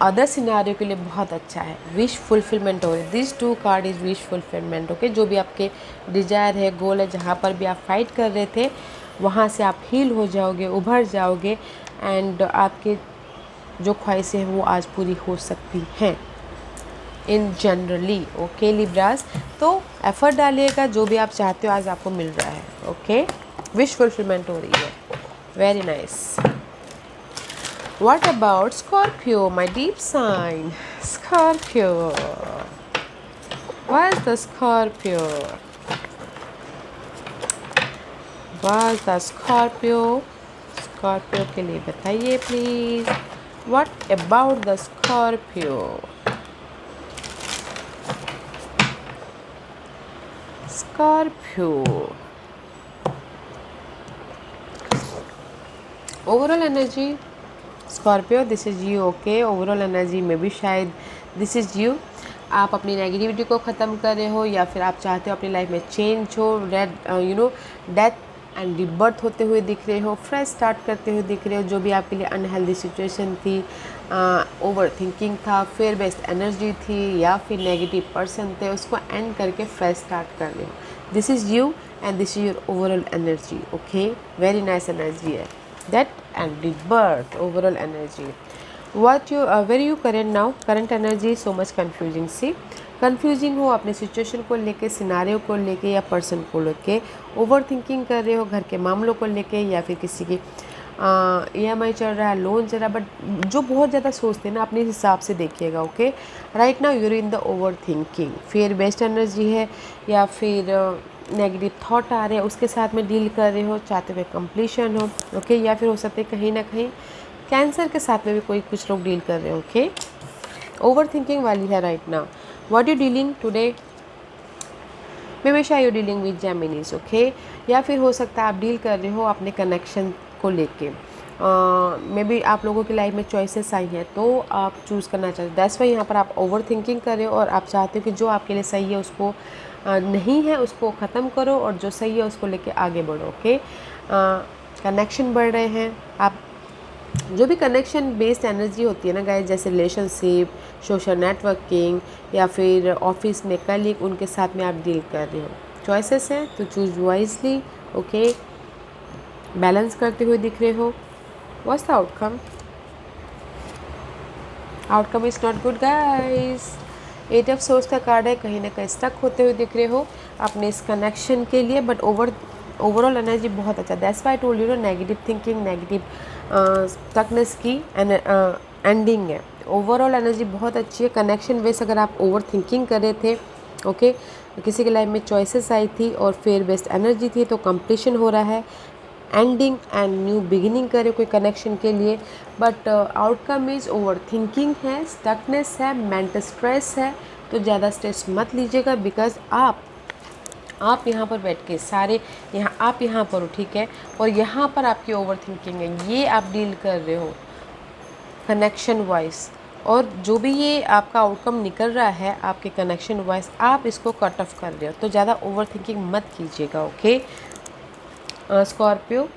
अदर सिनारियो के लिए बहुत अच्छा है। विश फुलफिलमेंट हो रही है, this two card is wish fulfilment. Okay, जो भी आपके डिज़ायर है, गोल है, जहाँ पर भी आप फाइट कर रहे थे, वहाँ से आप हील हो जाओगे, उभर जाओगे, एंड आपके जो ख्वाहिशें हैं वो आज पूरी हो सकती हैं इन जनरली। ओके लिब्रास, तो एफ़र्ट डालिएगा, जो भी आप चाहते हो आज आपको मिल रहा है। ओके, विश फुलफिलमेंट हो रही है, very nice. What about Scorpio, my deep sign? Scorpio. What's the Scorpio? What's the Scorpio? Scorpio के लिए बताइए please. What about the Scorpio? Scorpio. Overall energy. Scorpio, this is you. Okay, overall energy में भी शायद this is you. आप अपनी negativity को ख़त्म कर रहे हो, या फिर आप चाहते हो अपनी लाइफ में चेंज हो, डेथ एंड रिबर्थ होते हुए दिख रहे हो, फ्रेश स्टार्ट करते हुए दिख रहे हो। जो भी आपके लिए अनहेल्दी सिचुएशन थी, ओवर थिंकिंग था, फेयर बेस्ड एनर्जी थी, या फिर नेगेटिव पर्सन थे, उसको एंड करके फ्रेश स्टार्ट कर रहे हो। This is you and this is your overall energy. Okay, very nice energy है that, and rebirth overall energy. What you where you current now? Current energy is so much confusing. See, confusing हो अपने situation को लेके, scenario को लेके, या person को लेके, ओवर थिंकिंग कर रहे हो घर के मामलों को लेके, या फिर किसी की EMI चल रहा है, लोन चल रहा है, बट जो बहुत ज़्यादा सोचते हैं ना, अपने हिसाब से देखिएगा। Okay, right now you're in the over thinking, फिर बेस्ट एनर्जी है, या फिर नेगेटिव थॉट आ रहे हैं, उसके साथ में डील कर रहे हो, चाहते हुए कंप्लीशन हो। ओके, या फिर हो सकते हैं कहीं ना कहीं कैंसर के साथ में भी कोई कुछ लोग डील कर रहे हो। ओके, ओवर थिंकिंग वाली है right now. What you dealing today? हमेशा यू डीलिंग विद जेमिनीज। ओके, या फिर हो सकता है आप डील कर रहे हो अपने कनेक्शन को लेके। मे बी आप लोगों की लाइफ में चॉइसेस आई हैं, तो आप चूज़ करना चाहते हो, दैट्स वाई यहाँ पर आप ओवर थिंकिंग कर रहे हो, और आप चाहते हो कि जो आपके लिए सही है उसको नहीं है उसको ख़त्म करो, और जो सही है उसको लेके आगे बढ़ो। ओके, कनेक्शन बढ़ रहे हैं आप। जो भी कनेक्शन बेस्ड एनर्जी होती है ना गाइस, जैसे रिलेशनशिप, सोशल नेटवर्किंग, या फिर ऑफिस में कलीग, उनके साथ में आप डील कर रहे हो, चॉइसेस हैं तो चूज़ वाइजली। ओके, बैलेंस करते हुए दिख रहे हो। What's the outcome? Outcome is not good guys. 8 of swords का कार्ड है, कहीं ना कहीं स्टक होते हुए दिख रहे हो अपने इस कनेक्शन के लिए, बट ओवरऑल एनर्जी बहुत अच्छा। That's why I told you, negative thinking, negative stuckness की एंडिंग है। ओवरऑल एनर्जी बहुत अच्छी है। कनेक्शन वेस अगर आप ओवर थिंकिंग कर रहे थे, ओके, किसी के लाइफ में चॉइसेस आई थी और फेयर बेस्ड एनर्जी थी, तो कंप्लीशन हो रहा है, एंडिंग एंड न्यू बिगिनिंग करे कोई कनेक्शन के लिए, but outcome is over thinking है, स्टकनेस है, मेंटल स्ट्रेस है। तो ज़्यादा स्ट्रेस मत लीजिएगा, बिकॉज आप यहाँ पर बैठ के सारे आप यहाँ पर हो, ठीक है, और यहाँ पर आपकी ओवर थिंकिंग है, ये आप डील कर रहे हो कनेक्शन वाइज, और जो भी ये आपका आउटकम निकल रहा है आपके कनेक्शन वाइज, आप इसको कट ऑफ कर रहे हो, तो ज़्यादा ओवर थिंकिंग मत कीजिएगा। ओके स्कॉर्पियो,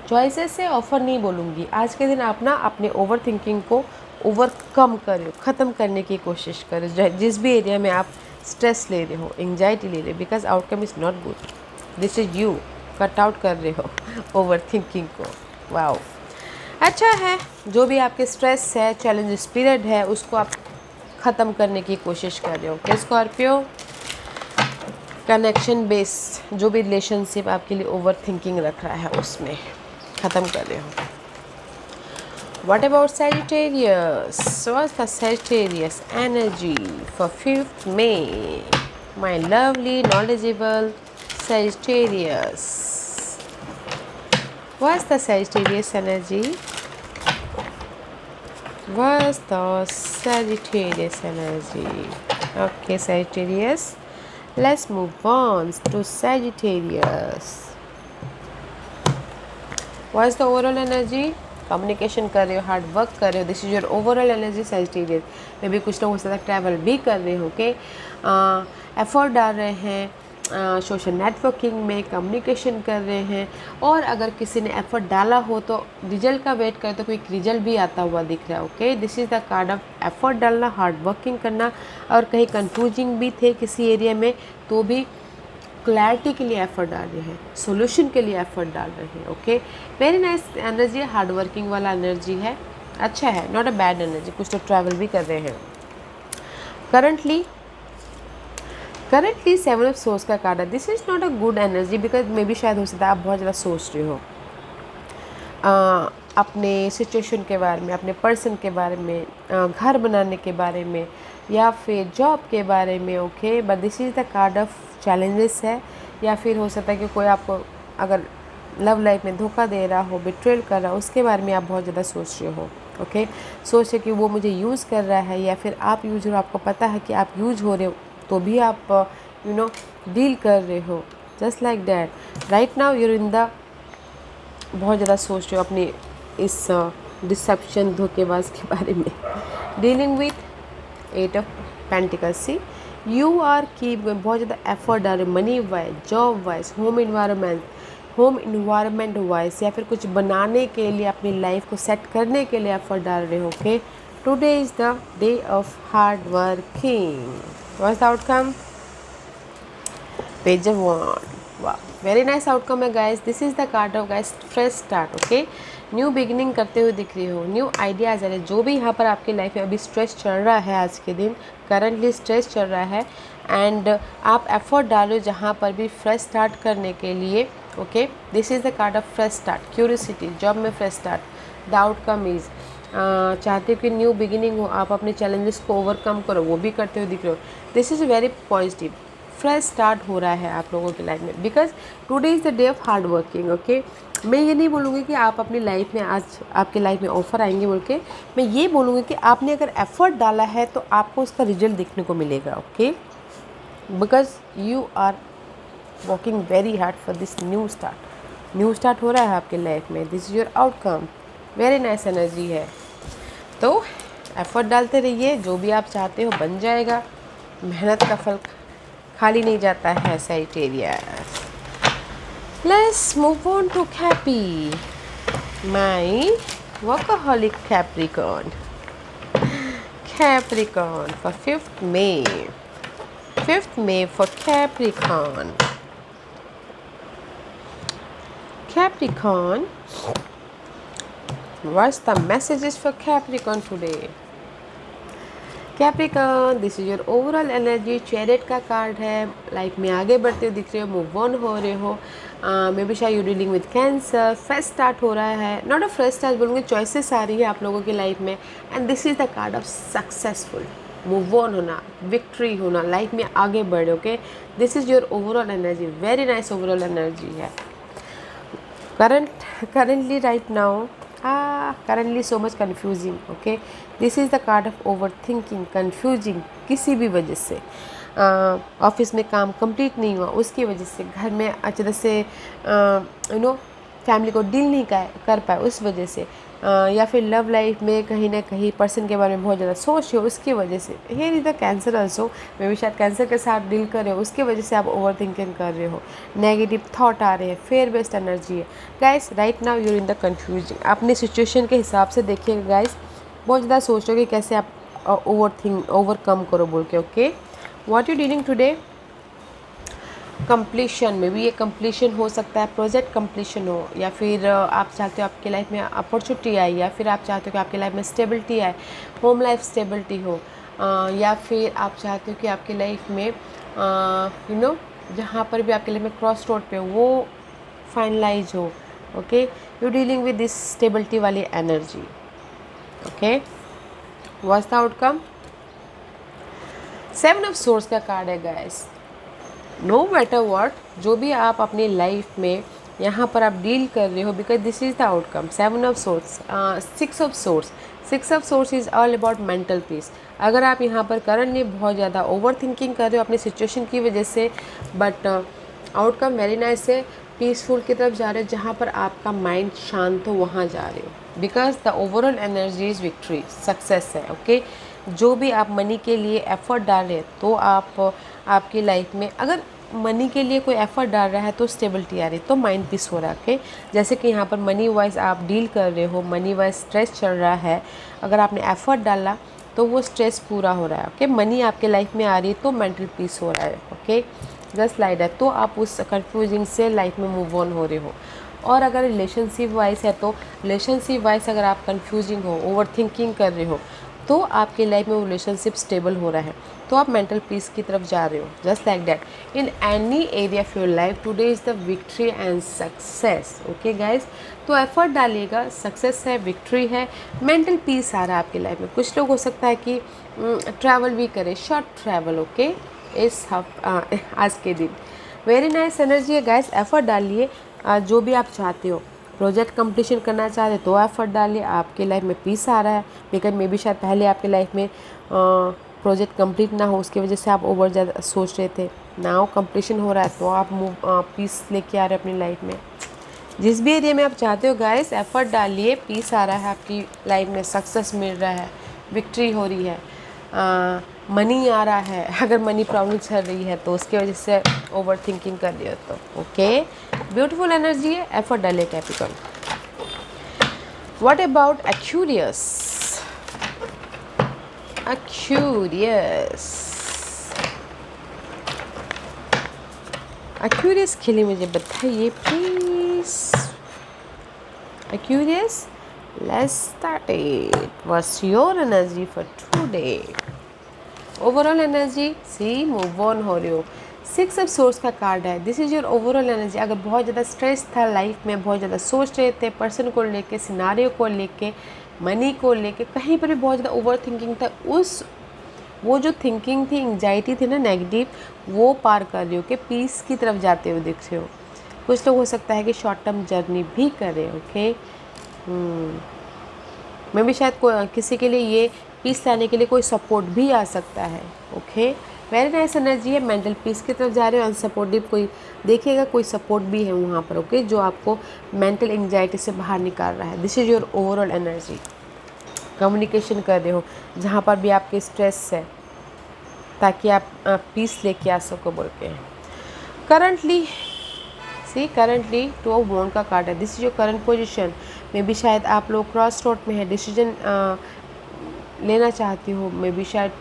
चॉइसेस से ऑफर नहीं बोलूँगी, आज के दिन आप ना अपने ओवर थिंकिंग को ओवरकम करो, ख़त्म करने की कोशिश करो, जिस भी एरिया में आप स्ट्रेस ले रहे हो, एंजाइटी ले रहे हो, because outcome is not good. This is you cut out कर रहे हो ओवर थिंकिंग को। वाओ, अच्छा है, जो भी आपके स्ट्रेस है, चैलेंज पीरियड है, उसको आप ख़त्म करने की कोशिश कर रहे हो। ओके स्कॉर्पियो, कनेक्शन बेस जो भी रिलेशनशिप आपके लिए ओवर थिंकिंग रख रहा है उसमें ख़त्म कर रहे हो। What about Sagittarius? What's the Sagittarius energy for 5th May? My lovely, knowledgeable Sagittarius. What's the Sagittarius energy? What's the Sagittarius energy? Okay, Sagittarius. Let's move on to Sagittarius. What is the overall energy? Communication कर रहे हो, hard work कर रहे हो, this is your overall energy Sagittarius. May be कुछ लोग हो सकता है ट्रैवल भी कर रहे हो, ओके, एफर्ट डाल रहे हैं सोशल नेटवर्किंग में, कम्युनिकेशन कर रहे हैं, और अगर किसी ने एफर्ट डाला हो तो रिजल्ट का वेट करे तो कोई रिजल्ट भी आता हुआ दिख रहा है, okay. This is the card of effort डालना, हार्ड वर्किंग करना, और कहीं कंफ्यूजिंग भी थे किसी एरिया में तो भी क्लैरिटी के लिए एफर्ट डाल रहे हैं, सोल्यूशन के लिए एफर्ट डाल रहे हैं, ओके। वेरी नाइस एनर्जी है, हार्ड वर्किंग वाला एनर्जी है, अच्छा है, नॉट अ बैड एनर्जी। कुछ लोग ट्रैवल भी कर रहे हैं। करंटली 7 ऑफ सोर्स का कार्ड है। This is not a good energy because may be शायद हो सकता है आप बहुत ज़्यादा सोच रहे हो अपने सिचुएशन के बारे में, अपने पर्सन के बारे में, घर बनाने के बारे में, या फिर जॉब के बारे में, okay. But this is the card of challenges है, या फिर हो सकता है कि कोई आपको अगर लव लाइफ में धोखा दे रहा हो, बिट्रेल कर रहा हो, उसके बारे में आप बहुत ज़्यादा सोच रहे हो, ओके। सोच रहे कि वो मुझे यूज़ कर रहा है, या फिर आप यूज हो, आपको पता है कि आप यूज हो रहे हो तो भी आप डील कर रहे हो, just like that. Right now you're in the बहुत ज़्यादा सोच रहे हो अपनी इस डिसेप्शन धोखेबाज के बारे में। Dealing with 8 of pentacles, see you are keep बहुत ज़्यादा एफर्ट डाल रहे हो, money wise, job wise, home environment wise, या फिर कुछ बनाने के लिए, अपनी लाइफ को सेट करने के लिए एफर्ट डाल रहे हो, okay. Today is the day of hard working. What's the outcome? Page of wand, वाह, वेरी नाइस आउटकम है guys. This is the card of guys fresh start, okay. New beginning करते हुए दिख रही हो, न्यू आइडियाज़ आ रहे, जो भी यहाँ पर आपकी लाइफ में अभी स्ट्रेस चल रहा है, आज के दिन करंटली स्ट्रेस चल रहा है, एंड आप एफर्ट डालो जहाँ पर भी फ्रेश स्टार्ट करने के लिए, okay. This is the card of fresh start, curiosity, job में fresh start. The outcome is चाहते हो कि न्यू बिगिनिंग हो, आप अपने चैलेंजेस को ओवरकम करो, वो भी करते हुए दिख रहे हो। This is very positive, fresh start हो रहा है आप लोगों की लाइफ में, because today is the day of hard working, okay. मैं ये नहीं बोलूँगी कि आप अपनी लाइफ में आज आपके लाइफ में ऑफर आएंगे बोल के, मैं ये बोलूँगी कि आपने अगर एफर्ट डाला है तो आपको उसका रिजल्ट देखने को मिलेगा, okay. Because you are working very hard for this new start हो रहा है आपके लाइफ में। This is your outcome, very nice energy है। तो एफर्ट डालते रहिए, जो भी आप चाहते हो बन जाएगा, मेहनत का फल खाली नहीं जाता है Sagittarius. Let's move on to Cappy, my वर्कaholic Capricorn for 5th May for Capricorn, what's the messages for Capricorn today? Capricorn, this is your overall energy, chariot का कार्ड है, लाइफ में आगे बढ़ते हुए दिख रहे हो, मूव ऑन हो रहे हो, मे बी शायद you dealing with cancer, fresh start हो रहा है, नॉट अ फ्रेश स्टार्ट बोलूँगी, चॉइसेस आ रही है आप लोगों की लाइफ में, and this is the card of successful, move on होना, विक्ट्री होना, लाइफ में आगे बढ़े, okay. This is your overall energy, very nice overall energy है। currently right now, currently so much confusing, okay. This is the card of overthinking, confusing, किसी भी वजह से ऑफिस में काम कंप्लीट नहीं हुआ, उसकी वजह से घर में अचानक से फैमिली को डील नहीं कर पाए, उस वजह से, या फिर लव लाइफ में कहीं ना कहीं पर्सन के बारे में बहुत ज़्यादा सोच रहे हो, उसकी वजह से। Here is the Cancer also, may भी शायद कैंसर के साथ डील कर रहे हो, उसकी वजह से आप ओवर थिंकिंग कर रहे हो, नेगेटिव थॉट आ रहे हैं, फेयर बेस्ड एनर्जी है guys. Right now you're in the confusion, अपने सिचुएशन के हिसाब से देखिएगा गाइस, बहुत ज़्यादा सोच रहे हो कि कैसे आप ओवरकम करो बोल के, okay. What you dealing today? Completion में भी, ये कंप्लीशन हो सकता है, प्रोजेक्ट कंप्लीशन हो, या फिर आप चाहते हो आपकी लाइफ में अपॉर्चुनिटी आए, या फिर आप चाहते हो कि आपकी लाइफ में स्टेबिलिटी आए, होम लाइफ स्टेबिलिटी हो, या फिर आप चाहते हो कि आपकी लाइफ में जहाँ पर भी आपके लाइफ में क्रॉस रोड पे हो वो फाइनलाइज हो, okay. You dealing with this stability वाली energy, okay. What's the outcome? 7 of swords का कार्ड है गाइस। नो मैटर व्हाट, जो भी आप अपनी लाइफ में यहाँ पर आप डील कर रहे हो, because this is the outcome, 7 of source, 6 of source is all about mental peace. अगर आप यहाँ पर करंटली बहुत ज़्यादा ओवर थिंकिंग कर रहे हो अपनी सिचुएशन की वजह से, बट आउटकम वेरी नाइस है, पीसफुल की तरफ जा रहे हो, जहाँ पर आपका माइंड शांत हो वहाँ जा रहे हो, because the overall energy is victory, success है। ओके जो भी आप मनी के लिए एफर्ट डाल रहे हैं, तो आप आपकी लाइफ में अगर मनी के लिए कोई एफर्ट डाल रहा है तो स्टेबिलिटी आ रही है, तो माइंड पीस हो रहा है। ओके जैसे कि यहाँ पर मनी वाइज आप डील कर रहे हो, मनी वाइज स्ट्रेस चल रहा है, अगर आपने एफर्ट डाला तो वो स्ट्रेस पूरा हो रहा है। ओके मनी आपके लाइफ में आ रही है तो मेंटल पीस हो रहा है। ओके जस्ट लाइक दैट, तो आप उस कंफ्यूजिंग से लाइफ में मूव ऑन हो रहे हो। और अगर रिलेशनशिप वाइज है तो रिलेशनशिप वाइज अगर आप कंफ्यूजिंग हो, ओवर थिंकिंग कर रहे हो, तो आपके लाइफ में वो रिलेशनशिप स्टेबल हो रहा है, तो आप मेंटल पीस की तरफ जा रहे हो। Just like that in any area of your life today is the victory and success. Okay guys, तो एफर्ट डालिएगा, सक्सेस है, विक्ट्री है, मेंटल पीस आ रहा है आपकी लाइफ में। कुछ लोग हो सकता है कि ट्रैवल भी करें, शॉर्ट ट्रैवल। ओके इस आज के दिन वेरी नाइस एनर्जी है गाइस, एफर्ट डालिए। जो भी आप चाहते हो, प्रोजेक्ट कंप्लीशन करना चाहते हो तो एफर्ट डालिए, आपके लाइफ में पीस आ रहा है। बिकॉज मे बी शायद पहले आपके लाइफ में प्रोजेक्ट कंप्लीट ना हो, उसकी वजह से आप ओवर ज़्यादा सोच रहे थे, नाउ कंप्लीशन हो रहा है तो आप पीस लेके आ रहे हो अपनी लाइफ में। जिस भी एरिया में आप चाहते हो गाइस, एफर्ट डालिए, पीस आ रहा है आपकी लाइफ में, सक्सेस मिल रहा है, विक्ट्री हो रही है, मनी आ रहा है। अगर मनी प्रॉब्लम चल रही है तो उसकी वजह से ओवर थिंकिंग कर रही हो तो ओके ब्यूटीफुल एनर्जी है, एफर्ट डालिए Capricorn. What about Aquarius? Aquarius के लिए मुझे बताइए please. Aquarius, let's start it. What's your energy for today? Overall energy, see move on हो रही हो। 6 ऑफ सोर्स का कार्ड है, this is your overall energy. अगर बहुत ज़्यादा स्ट्रेस था लाइफ में, बहुत ज़्यादा सोच रहे थे पर्सन को लेके, सिनारियो को लेके, मनी को लेके, कहीं पर भी बहुत ज़्यादा ओवर थिंकिंग था, वो जो थिंकिंग थी, एंग्जाइटी थी ना नेगेटिव, वो पार कर रही हो कि पीस की तरफ जाते हुए दिख रहे हो। कुछ लोग हो सकता है कि शॉर्ट टर्म जर्नी भी करें। ओके मैं भी शायद किसी के लिए ये पीस लाने के लिए कोई सपोर्ट भी आ सकता है। ओके वेरी नाइस एनर्जी है, मेंटल पीस की तरफ जा रहे हो। अनसपोर्टिव कोई देखिएगा, कोई सपोर्ट भी है वहाँ पर। ओके जो आपको मेंटल एंग्जाइटी से बाहर निकाल रहा है। This is your overall energy. Communication कर रहे हो जहाँ पर भी आपके स्ट्रेस है, ताकि आप पीस लेके आ सको बोल के। करंटली करंटली 2 ऑफ वॉन्ड का कार्ड है, this is your current position. में भी शायद आप लोग क्रॉस रोड में है, डिसीजन लेना चाहती हो, मे बी शायद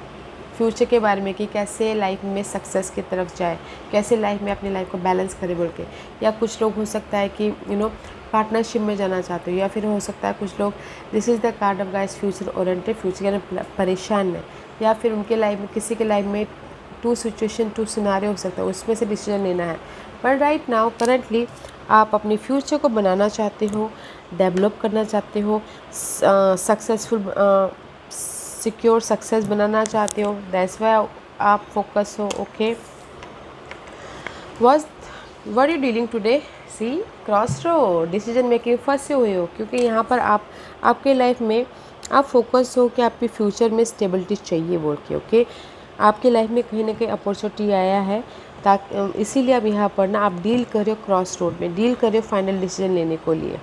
फ्यूचर के बारे में कि कैसे लाइफ में सक्सेस की तरफ जाए, कैसे लाइफ में अपनी लाइफ को बैलेंस करे बोल के। या कुछ लोग हो सकता है कि पार्टनरशिप में जाना चाहते हो, या फिर हो सकता है कुछ लोग, this is the card of guys future oriented, future यानी परेशान है, या फिर उनके लाइफ में, किसी के लाइफ में 2 सिचुएशन 2 सिनारियो हो सकता है, उसमें से डिसीजन लेना है। बट राइट नाउ करंटली आप अपने फ्यूचर को बनाना चाहते हो, डेवलप करना चाहते हो, सक्सेसफुल सिक्योर सक्सेस बनाना चाहते हो, दैट्स व्हाई आप फोकस हो। Okay what you dealing today? See cross road, decision making फंसे हुए हो, क्योंकि यहाँ पर आपके लाइफ में आप फोकस हो कि आपके फ्यूचर में स्टेबिलिटी चाहिए बोल के। ओके आपके लाइफ में कहीं ना कहीं अपॉर्चुनिटी आया है, ताकि इसीलिए आप यहाँ पर ना आप डील कर रहे हो, क्रॉस रोड में डील कर रहे हो फाइनल डिसीजन लेने को लिए।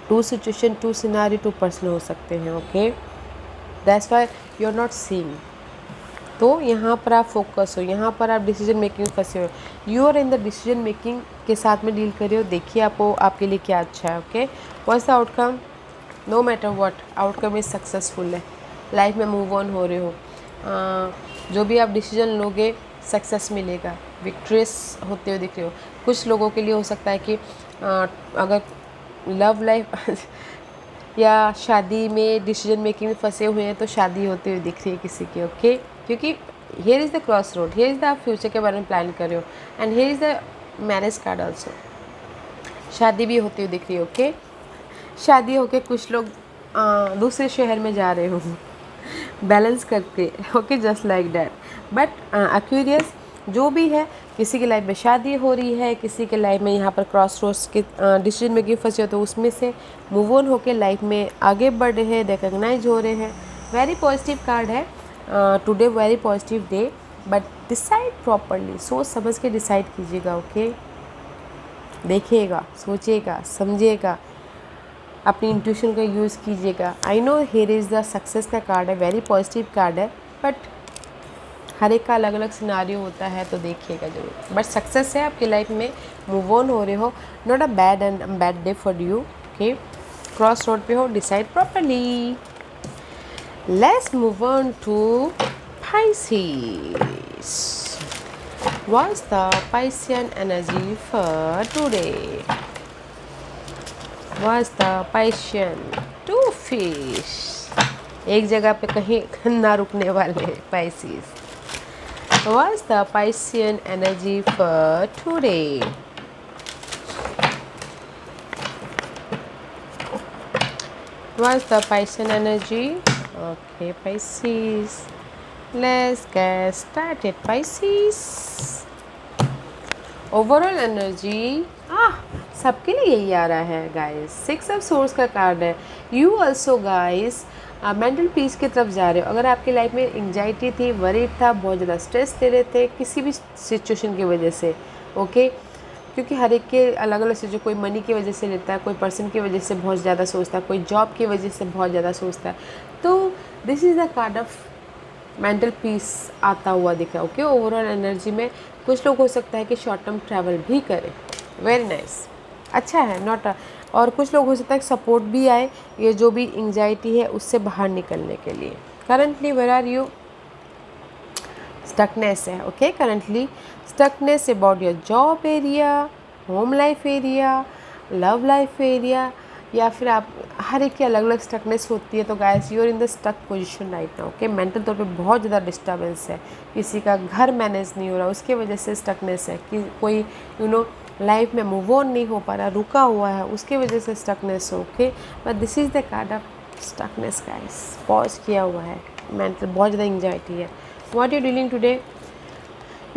2 सिचुएशन 2 सिनारी 2 पर्सन हो सकते हैं। Okay that's why you are not seeing. तो यहाँ पर आप फोकस हो, यहाँ पर आप डिसीजन मेकिंग फंसे हो, you are in the decision making के साथ में डील कर रहे हो। देखिए आपको आपके लिए क्या अच्छा है। Okay what's the outcome? No matter what, outcome is successful है, लाइफ में मूव ऑन हो रहे हो। जो भी आप डिसीजन लोगे सक्सेस मिलेगा, विक्ट्रियस होते हुए दिख रहे हो। कुछ लोगों के लिए हो सकता है कि अगर लव लाइफ या शादी में डिसीजन मेकिंग में फंसे हुए हैं तो शादी होते हुए दिख रही है किसी की। ओके क्योंकि here is the cross road, here is the आप फ्यूचर के बारे में प्लान कर रहे हो, and here is the marriage card also, शादी भी होती हुई दिख रही है। ओके शादी होके कुछ लोग दूसरे शहर में जा रहे हो बैलेंस करके। Okay just like that. But Aquarius जो भी है, किसी की लाइफ में शादी हो रही है, किसी के लाइफ में यहाँ पर क्रॉस रोड्स के डिसीजन मेकिंग फंसे हो, तो उसमें से मूव ऑन होकर लाइफ में आगे बढ़ रहे हैं, रिकग्नाइज हो रहे हैं। वेरी पॉजिटिव कार्ड है today, very positive day. But decide properly, सोच समझ के डिसाइड कीजिएगा। ओके देखिएगा, सोचिएगा, समझिएगा, अपनी इंट्यूशन का यूज़ कीजिएगा। I know here is the success का कार्ड है, वेरी पॉजिटिव कार्ड है, बट हर एक का अलग अलग सिनारियो होता है, तो देखिएगा ज़रूर। बट सक्सेस है आपकी लाइफ में, मूव ऑन हो रहे हो, not a bad day for you. Okay, cross road पे हो, decide properly. Let's move on to Pisces. What's the Piscean energy for today? What's the Piscean? Two fish. एक जगह पे कहीं ना रुकने वाले Pisces. What's the Piscean energy for today? What's the Piscean energy? Okay, Pisces. Let's get started, Pisces. Overall energy सबके लिए यही आ रहा है गाइस। 6 ऑफ सोर्स का कार्ड है। You also guys mental peace की तरफ जा रहे हो। अगर आपकी लाइफ में एंग्जाइटी थी, वरीड था, बहुत ज़्यादा स्ट्रेस ले रहे थे किसी भी सिचुएशन की वजह से, ओके, क्योंकि हर एक के अलग अलग से, जो कोई मनी की वजह से लेता है, कोई पर्सन की वजह से बहुत ज़्यादा सोचता है, कोई जॉब की वजह से बहुत ज़्यादा सोचता है, तो this is the card of mental peace आता हुआ दिख रहा है। ओके, ओवरऑल एनर्जी में कुछ लोग हो सकता है कि शॉर्ट टर्म ट्रैवल भी करें, वेरी नाइस, अच्छा है, नॉट और कुछ लोग हो सकता है सपोर्ट भी आए, ये जो भी एंग्जाइटी है उससे बाहर निकलने के लिए। Currently where are you? Stuckness है, okay, currently stuckness about your job area, home life area, love life area, या फिर आप हर एक की अलग अलग स्टकनेस होती है। तो guys you are in the stuck position right now. Okay, mental तौर पे बहुत ज़्यादा डिस्टर्बेंस है, किसी का घर मैनेज नहीं हो रहा, उसके वजह से स्टकनेस है, कि कोई लाइफ में मूव ऑन नहीं हो पा रहा, रुका हुआ है, उसके वजह से स्टकनेस हो। Okay, but this is the card of stuckness guys, pause किया हुआ है, मेंटल बहुत ज़्यादा एंग्जाइटी है। What you dealing today?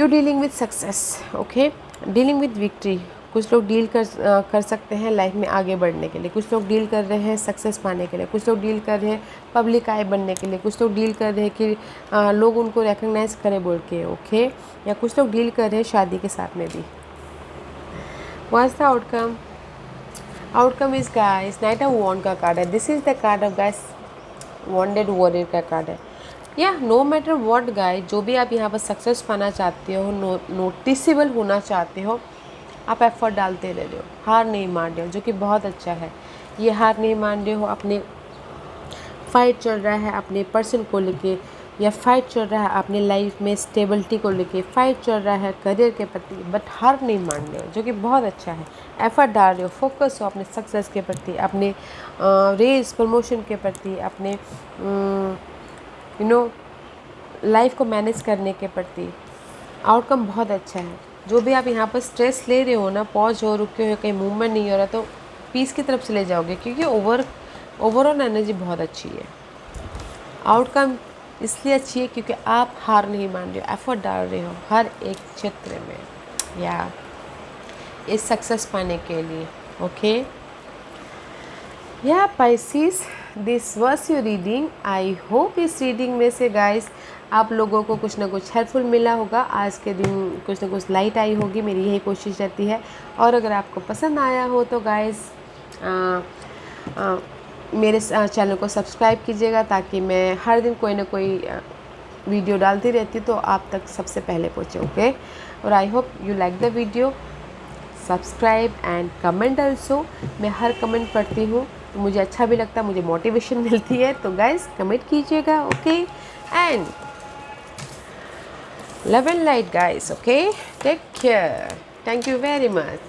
You dealing with success, okay, dealing with victory. कुछ लोग डील कर सकते हैं लाइफ में आगे बढ़ने के लिए, कुछ लोग डील कर रहे हैं सक्सेस पाने के लिए, कुछ लोग डील कर रहे हैं पब्लिक आई बनने के लिए, कुछ लोग डील कर रहे हैं कि लोग उनको रिकग्नाइज करें बोल के, ओके, या कुछ लोग डील कर रहे हैं शादी के साथ में भी। What's the outcome? Outcome is guys knight of wand का कार्ड है। This is the card of guys wounded warrior का कार्ड है। या नो मैटर व्हाट गाइस, जो भी आप यहाँ पर सक्सेस पाना चाहते हो, नोटिसेबल होना चाहते हो, आप एफर्ट डालते रह रहे हो, हार नहीं मान रहे हो, जो कि बहुत अच्छा है। ये हार नहीं मान रहे हो, अपने फाइट चल रहा है अपने पर्सन को लेके, या फाइट चल रहा है अपने लाइफ में स्टेबिलिटी को लेके, फाइट चल रहा है करियर के प्रति, बट हार नहीं मान रहे हो, जो कि बहुत अच्छा है। एफर्ट डाल रहे हो, फोकस हो अपने सक्सेस के प्रति, अपने रेस प्रमोशन के प्रति, अपने लाइफ को मैनेज करने के प्रति। आउटकम बहुत अच्छा है। जो भी आप यहाँ पर स्ट्रेस ले रहे हो ना, पॉज हो, रुके हो, कहीं मूवमेंट नहीं हो रहा, तो पीस की तरफ चले जाओगे, क्योंकि ओवरऑल एनर्जी बहुत अच्छी है। आउटकम इसलिए अच्छी है क्योंकि आप हार नहीं मान रहे हो, एफर्ट डाल रहे हो हर एक क्षेत्र में, या इस सक्सेस पाने के लिए। ओके, या Pisces, this was your reading. I hope इस रीडिंग में से गाइस आप लोगों को कुछ ना कुछ हेल्पफुल मिला होगा। आज के दिन कुछ ना कुछ लाइट आई होगी, मेरी यही कोशिश रहती है। और अगर आपको पसंद आया हो तो गाइस मेरे चैनल को सब्सक्राइब कीजिएगा, ताकि मैं हर दिन कोई ना कोई वीडियो डालती रहती तो आप तक सबसे पहले पहुँचे। ओके, और I hope you like the video. Subscribe and comment also. मैं हर कमेंट पढ़ती हूँ, तो मुझे अच्छा भी लगता है, मुझे मोटिवेशन मिलती है। तो गाइस कमेंट कीजिएगा, okay, and love and light guys, okay, take care, thank you very much.